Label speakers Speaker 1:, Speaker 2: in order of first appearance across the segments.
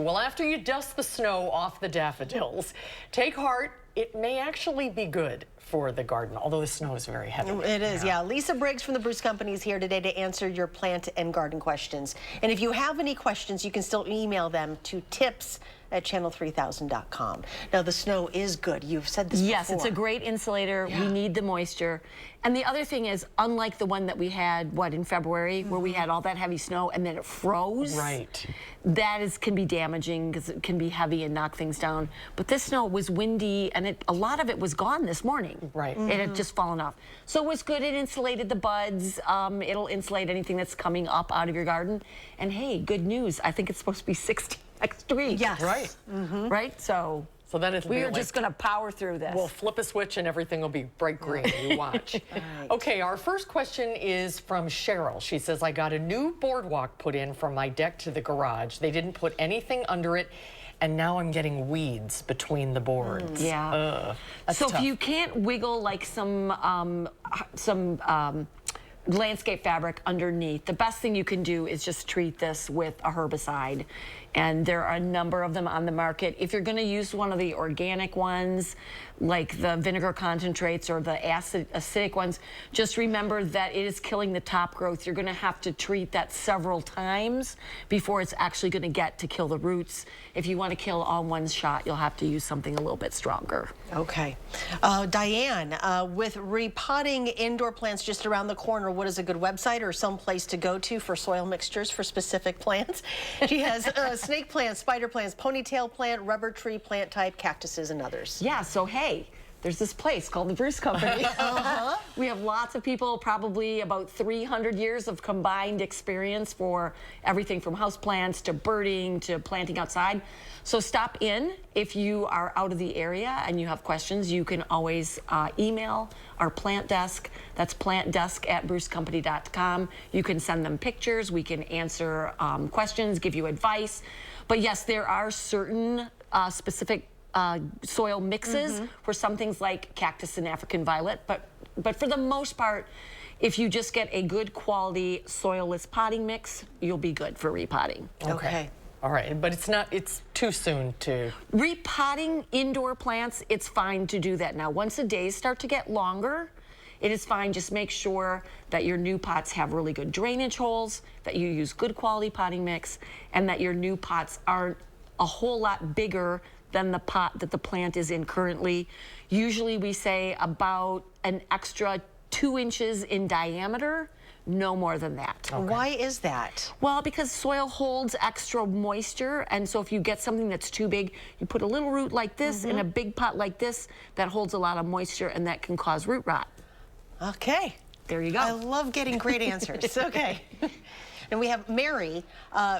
Speaker 1: Well, after you dust the snow off the daffodils, take heart. It may actually be good for the garden, although the snow is very heavy.
Speaker 2: It is, yeah. Lisa Briggs from the Briggs Company is here today to answer your plant and garden questions. And if you have any questions, you can still email them to tips@channel3000.com. Now, the snow is good. You've said this before.
Speaker 3: Yes, it's a great insulator. Yeah. We need the moisture. And the other thing is, unlike the one that we had, in February, where we had all that heavy snow and then it froze.
Speaker 1: Right.
Speaker 3: That can be damaging because it can be heavy and knock things down. But this snow was windy and a lot of it was gone this morning.
Speaker 1: Right.
Speaker 3: It had just fallen off. So it was good. It insulated the buds. It'll insulate anything that's coming up out of your garden. And hey, good news. I think it's supposed to be 60 next week.
Speaker 2: Yes.
Speaker 1: Right.
Speaker 3: Right? So
Speaker 1: then it'll
Speaker 3: we are just going to power through this.
Speaker 1: We'll flip a switch and everything will be bright green. You watch.
Speaker 2: Right.
Speaker 1: Okay, our first question is from Cheryl. She says, I got a new boardwalk put in from my deck to the garage. They didn't put anything under it, and now I'm getting weeds between the boards.
Speaker 3: Yeah. So
Speaker 1: tough.
Speaker 3: if you can't wiggle like some landscape fabric underneath, the best thing you can do is just treat this with a herbicide. And there are a number of them on the market. If you're going to use one of the organic ones, like the vinegar concentrates or the acidic ones, just remember that it is killing the top growth. You're going to have to treat that several times before it's actually going to get to kill the roots. If you want to kill all in one shot, you'll have to use something a little bit stronger.
Speaker 2: Okay. Diane, with repotting indoor plants just around the corner, what is a good website or some place to go to for soil mixtures for specific plants? She has snake plants, spider plants, ponytail plant, rubber tree plant type, cactuses, and others.
Speaker 3: Yeah, so hey, there's this place called the Briggs Company. We have lots of people, probably about 300 years of combined experience for everything from house plants to birding to planting outside. So stop in. If you are out of the area and you have questions, you can always email our plant desk. That's plantdesk@briggscompany.com. You can send them pictures. We can answer questions, give you advice. But yes, there are certain specific soil mixes for some things like cactus and African violet, but for the most part, if you just get a good quality soilless potting mix, you'll be good for repotting.
Speaker 2: Okay.
Speaker 1: All right, but it's too soon to...
Speaker 3: Repotting indoor plants, it's fine to do that now. Once the days start to get longer, it is fine. Just make sure that your new pots have really good drainage holes, that you use good quality potting mix, and that your new pots aren't a whole lot bigger than the pot that the plant is in currently. Usually we say about an extra 2 inches in diameter, no more than that.
Speaker 2: Okay. Why is that?
Speaker 3: Well, because soil holds extra moisture, and so if you get something that's too big, you put a little root like this in a big pot like this that holds a lot of moisture, and that can cause root rot.
Speaker 2: Okay.
Speaker 3: There you go.
Speaker 2: I love getting great answers. Okay. And we have Mary.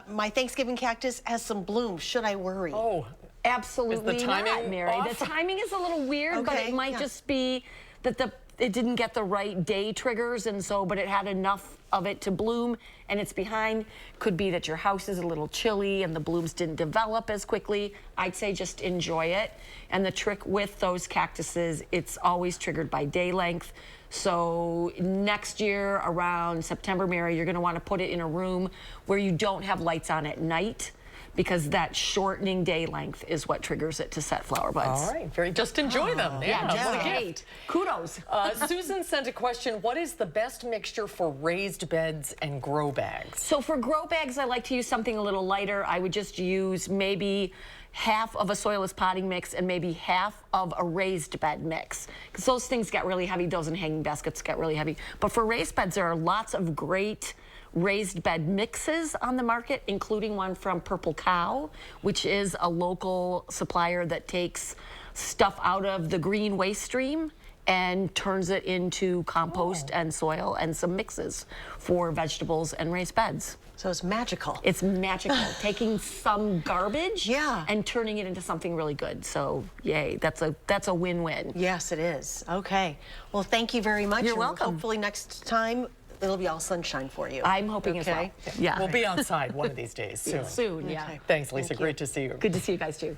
Speaker 2: My Thanksgiving cactus has some blooms. Should I worry?
Speaker 1: Oh,
Speaker 3: absolutely
Speaker 1: is the timing
Speaker 3: not, Mary.
Speaker 1: off?
Speaker 3: The timing is a little weird, but it might just be that it didn't get the right day triggers, and so, but it had enough of it to bloom, and it's behind. Could be that your house is a little chilly and the blooms didn't develop as quickly. I'd say just enjoy it. And the trick with those cactuses, it's always triggered by day length. So next year around September, Mary, you're gonna wanna put it in a room where you don't have lights on at night, because that shortening day length is what triggers it to set flower buds.
Speaker 1: all right. Just enjoy them.
Speaker 3: Yeah,
Speaker 1: what a
Speaker 3: great.
Speaker 1: gift.
Speaker 3: Kudos.
Speaker 1: Susan sent a question. What is the best mixture for raised beds and grow bags?
Speaker 3: So for grow bags, I like to use something a little lighter. I would just use maybe half of a soilless potting mix and maybe half of a raised bed mix, because those things get really heavy. Those and hanging baskets get really heavy. But for raised beds, there are lots of great raised bed mixes on the market, including one from Purple Cow, which is a local supplier that takes stuff out of the green waste stream and turns it into compost and soil and some mixes for vegetables and raised beds.
Speaker 2: So it's magical.
Speaker 3: It's magical. Taking some garbage
Speaker 2: Yeah.
Speaker 3: and turning it into something really good. So yay, that's a win-win.
Speaker 2: Yes, it is. Okay. Well, thank you very much.
Speaker 3: You're
Speaker 2: and
Speaker 3: welcome.
Speaker 2: Hopefully next time it'll be all sunshine for you.
Speaker 3: I'm hoping as well. Yeah.
Speaker 1: We'll be outside one of these days soon.
Speaker 3: Soon, yeah.
Speaker 1: Thanks, Lisa. Great to see you.
Speaker 3: Good to see you guys too.